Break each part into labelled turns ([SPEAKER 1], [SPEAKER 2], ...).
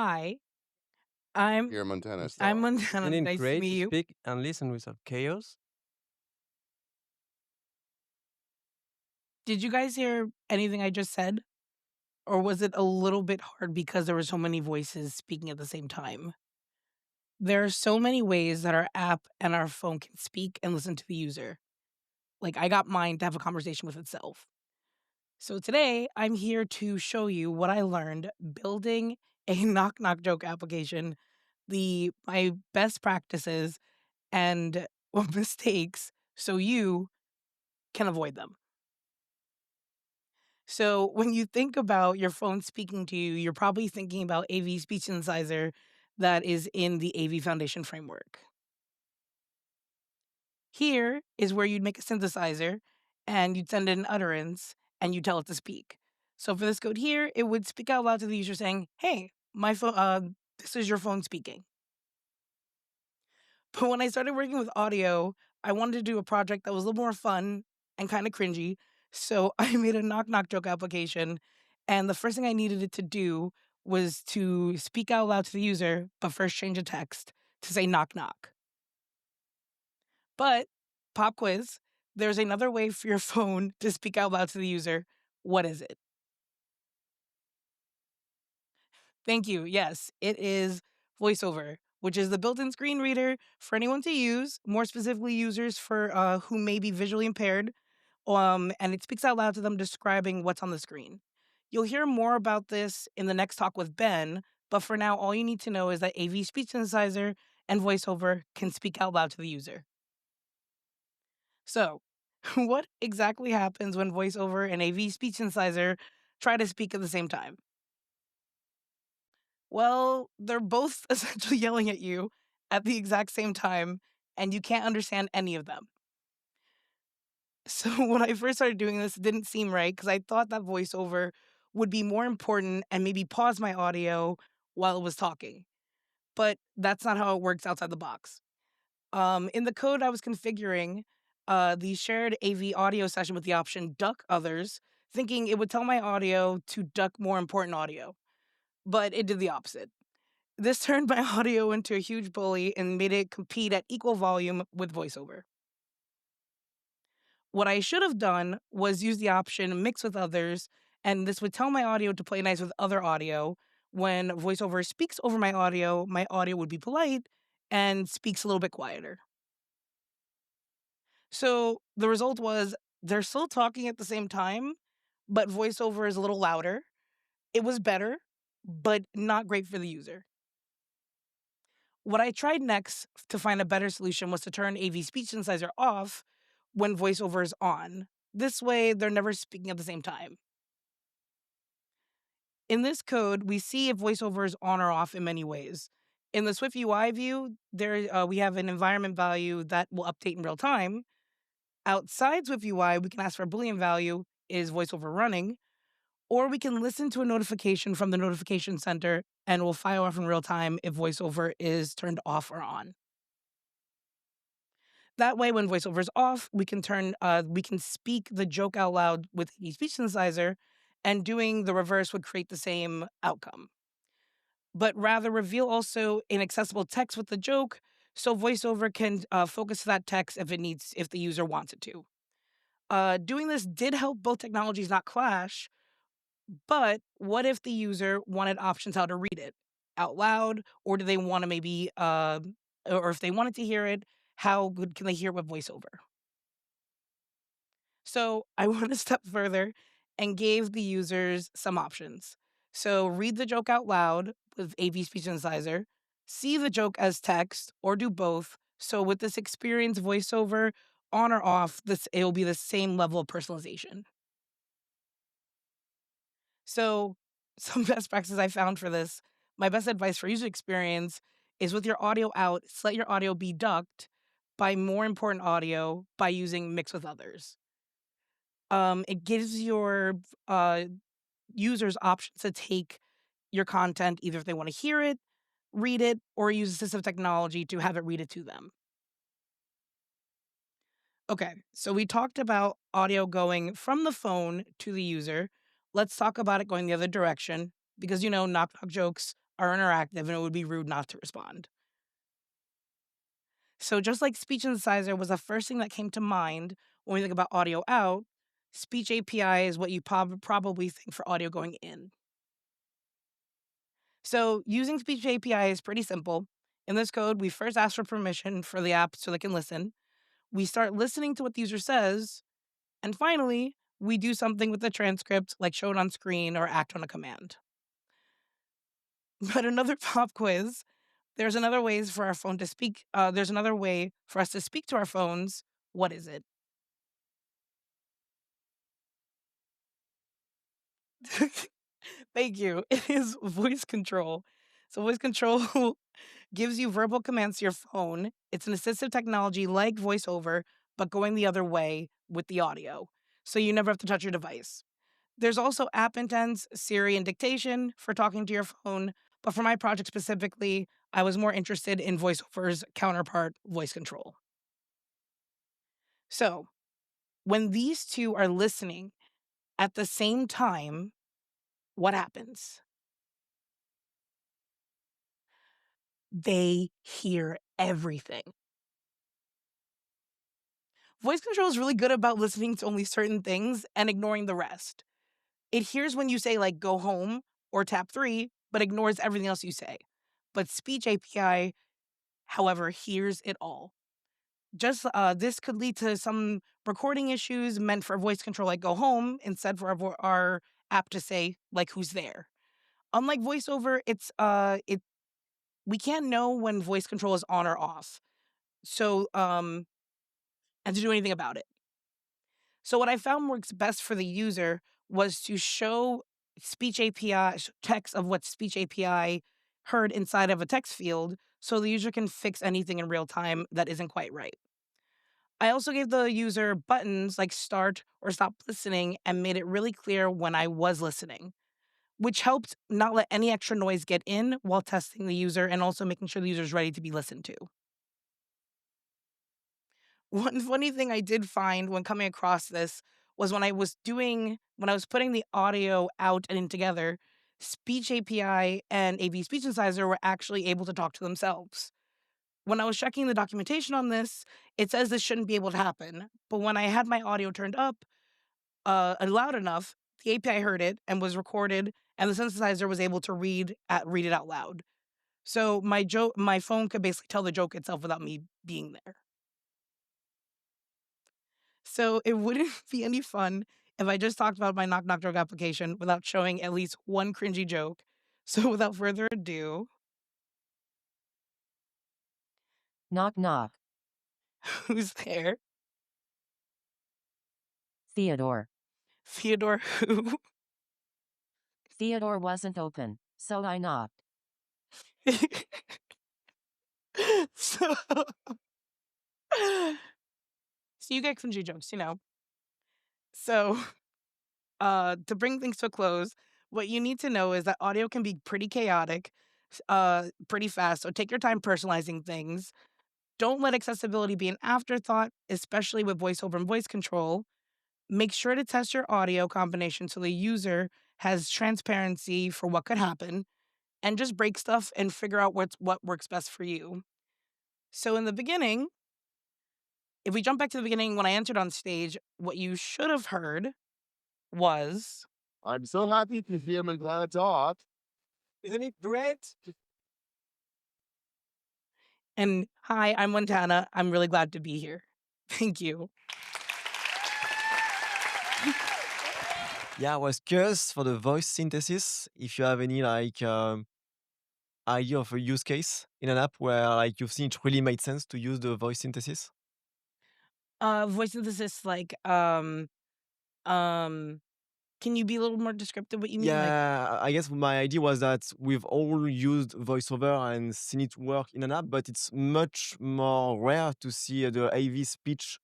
[SPEAKER 1] Hi, I'm
[SPEAKER 2] Here in Montana
[SPEAKER 1] I'm
[SPEAKER 2] still.
[SPEAKER 1] Montana.
[SPEAKER 3] Feeling
[SPEAKER 1] Nice to
[SPEAKER 3] great
[SPEAKER 1] meet
[SPEAKER 3] to
[SPEAKER 1] you.
[SPEAKER 3] speak and listen without chaos?
[SPEAKER 1] Did you guys hear anything I just said? Or was it a little bit hard because there were so many voices speaking at the same time? There are so many ways that our app and our phone can speak and listen to the user. Like I got mine to have a conversation with itself. So today I'm here to show you what I learned building a knock knock joke application, the my best practices and mistakes so you can avoid them. So when you think about your phone speaking to you, you're probably thinking about AV speech synthesizer that is in the AV Foundation framework. Here is where you'd make a synthesizer and you'd send it an utterance and you tell it to speak. So for this code here, it would speak out loud to the user saying, "Hey, my phone, this is your phone speaking." But when I started working with audio, I wanted to do a project that was a little more fun and kind of cringy. So I made a knock knock joke application. And the first thing I needed it to do was to speak out loud to the user, but first change the text to say knock knock. But pop quiz, there's another way for your phone to speak out loud to the user. What is it? Thank you. Yes, it is VoiceOver, which is the built-in screen reader for anyone to use, more specifically users for who may be visually impaired. And it speaks out loud to them describing what's on the screen. You'll hear more about this in the next talk with Ben, but for now, all you need to know is that AV Speech Synthesizer and VoiceOver can speak out loud to the user. So, what exactly happens when VoiceOver and AV Speech Synthesizer try to speak at the same time? Well, they're both essentially yelling at you at the exact same time, and you can't understand any of them. So when I first started doing this, it didn't seem right because I thought that voiceover would be more important and maybe pause my audio while it was talking. But that's not how it works outside the box. In the code I was configuring the shared AV audio session with the option duck others, thinking it would tell my audio to duck more important audio, but it did the opposite. This turned my audio into a huge bully and made it compete at equal volume with voiceover. What I should have done was use the option mix with others, and this would tell my audio to play nice with other audio. When voiceover speaks over my audio would be polite and speaks a little bit quieter. So the result was they're still talking at the same time, but voiceover is a little louder. It was better, but not great for the user. What I tried next to find a better solution was to turn AV Speech Synthesizer off when voiceover is on. This way, they're never speaking at the same time. In this code, we see if voiceover is on or off in many ways. In the Swift UI view, we have an environment value that will update in real time. Outside Swift UI, we can ask for a Boolean value, is voiceover running? Or we can listen to a notification from the notification center and we'll fire off in real time if voiceover is turned off or on. That way, when voiceover is off, we can speak the joke out loud with the speech synthesizer, and doing the reverse would create the same outcome. But rather reveal also inaccessible text with the joke, so voiceover can focus that text if the user wants it to. Doing this did help both technologies not clash, but what if the user wanted options how to read it out loud, or do they want to maybe, or if they wanted to hear it, how good can they hear it with voiceover? So I went a step further and gave the users some options. So read the joke out loud with AV Speech Synthesizer, see the joke as text, or do both. So with this experience voiceover on or off, this it will be the same level of personalization. So some best practices I found for this, my best advice for user experience is with your audio out, let your audio be ducked by more important audio by using mix with others. It gives your users options to take your content either if they want to hear it, read it, or use assistive technology to have it read it to them. Okay, so we talked about audio going from the phone to the user. Let's talk about it going the other direction because knock knock jokes are interactive and it would be rude not to respond. So just like speech synthesizer was the first thing that came to mind when we think about audio out, speech API is what you probably think for audio going in. So using speech API is pretty simple. In this code, we first ask for permission for the app so they can listen. We start listening to what the user says, and finally, we do something with the transcript, like show it on screen or act on a command. But another pop quiz, there's another ways for our phone to speak. There's another way for us to speak to our phones. What is it? Thank you. It is voice control. So voice control gives you verbal commands to your phone. It's an assistive technology like VoiceOver, but going the other way with the audio. So you never have to touch your device. There's also app intents, Siri, and dictation for talking to your phone. But for my project specifically, I was more interested in VoiceOver's counterpart, voice control. So when these two are listening at the same time, what happens? They hear everything. Voice control is really good about listening to only certain things and ignoring the rest. It hears when you say, like, go home or tap three, but ignores everything else you say. But speech API, however, hears it all. Just this could lead to some recording issues meant for voice control, like go home, instead for our app to say, like, who's there. Unlike voiceover, it we can't know when voice control is on or off. So and to do anything about it. So what I found works best for the user was to show speech API text of what speech API heard inside of a text field so the user can fix anything in real time that isn't quite right. I also gave the user buttons like start or stop listening and made it really clear when I was listening, which helped not let any extra noise get in while testing the user and also making sure the user is ready to be listened to. One funny thing I did find when coming across this was when I was putting the audio out and in together, Speech API and AV Speech Synthesizer were actually able to talk to themselves. When I was checking the documentation on this, it says this shouldn't be able to happen. But when I had my audio turned up loud enough, the API heard it and was recorded, and the synthesizer was able to read it out loud. So my phone could basically tell the joke itself without me being there. So it wouldn't be any fun if I just talked about my knock knock joke application without showing at least one cringy joke. So without further ado,
[SPEAKER 2] Knock knock.
[SPEAKER 1] who's there?
[SPEAKER 2] Theodore.
[SPEAKER 1] Theodore who?
[SPEAKER 2] Theodore wasn't open, so I knocked.
[SPEAKER 1] so so you get cringy jokes, you know. So to bring things to a close, what you need to know is that audio can be pretty chaotic, pretty fast. So take your time personalizing things. Don't let accessibility be an afterthought, especially with voiceover and voice control. Make sure to test your audio combination so the user has transparency for what could happen and just break stuff and figure out what works best for you. So in the beginning, if we jump back to the beginning when I entered on stage, what you should have heard was,
[SPEAKER 4] I'm so happy to hear Montana talk.
[SPEAKER 3] Isn't it great?
[SPEAKER 1] and hi, I'm Montana. I'm really glad to be here. Thank you.
[SPEAKER 3] Yeah, I was curious for the voice synthesis. If you have any idea of a use case in an app where like you've seen it really made sense to use the voice synthesis.
[SPEAKER 1] Voice synthesis, like, um, can you be a little more descriptive what you mean? Like,
[SPEAKER 3] Yeah, I guess my idea was that we've all used VoiceOver and seen it work in an app, but it's much more rare to see the AV speech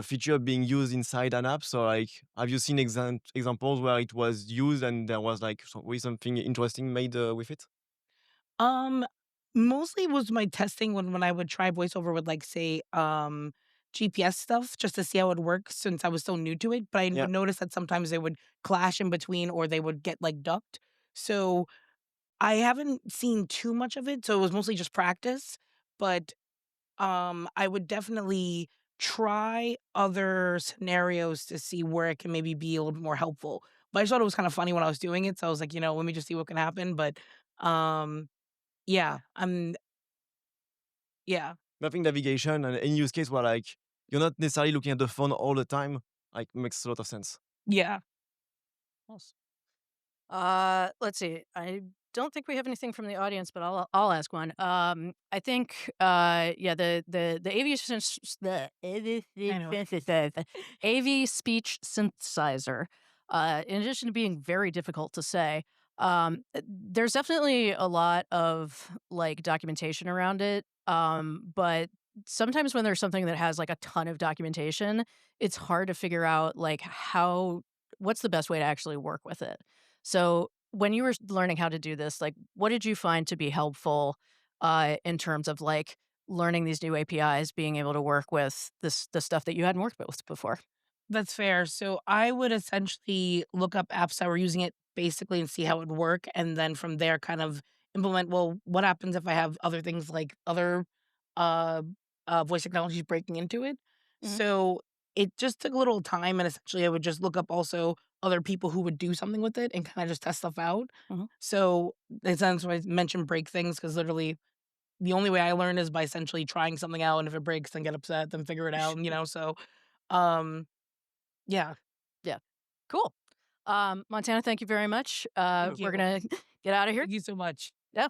[SPEAKER 3] feature being used inside an app. So, like, have you seen examples where it was used and there was like something interesting made with it?
[SPEAKER 1] um, mostly was my testing when I would try voiceover with like say GPS stuff just to see how it works since I was so new to it. But I
[SPEAKER 3] Yeah.
[SPEAKER 1] would notice that sometimes they would clash in between or they would get like ducked. So I haven't seen too much of it, so it was mostly just practice, but, I would definitely try other scenarios to see where it can maybe be a little bit more helpful. But I just thought it was kinda funny when I was doing it, so I was like, let me just see what can happen, but, um, yeah, yeah,
[SPEAKER 3] Mapping navigation and any use case where like you're not necessarily looking at the phone all the time, like makes a lot of sense.
[SPEAKER 1] yeah.
[SPEAKER 5] Yes. Let's see. I don't think we have anything from the audience, but I'll ask one. I think yeah, the AV
[SPEAKER 1] I know.
[SPEAKER 5] AV speech synthesizer, in addition to being very difficult to say, there's definitely a lot of like documentation around it. But sometimes when there's something that has like a ton of documentation, it's hard to figure out like what's the best way to actually work with it. So when you were learning how to do this, like what did you find to be helpful in terms of like learning these new APIs, being able to work with the stuff that you hadn't worked with before?
[SPEAKER 1] That's fair. So I would essentially look up apps that were using it basically and see how it would work, and then from there kind of implement, well, what happens if I have other things like other uh, voice technologies breaking into it?
[SPEAKER 5] Hmm.
[SPEAKER 1] So it just took a little time, and essentially I would just look up also other people who would do something with it and kind of just test stuff out.
[SPEAKER 5] Hmm.
[SPEAKER 1] So that's why I mentioned break things, because literally the only way I learn is by essentially trying something out, and if it breaks, then get upset, then figure it out, and so um, yeah.
[SPEAKER 5] Yeah, cool. Montana, thank you very much.
[SPEAKER 1] Thank
[SPEAKER 5] We're
[SPEAKER 1] you.
[SPEAKER 5] gonna get out of here.
[SPEAKER 1] Thank you so much.
[SPEAKER 5] Yeah.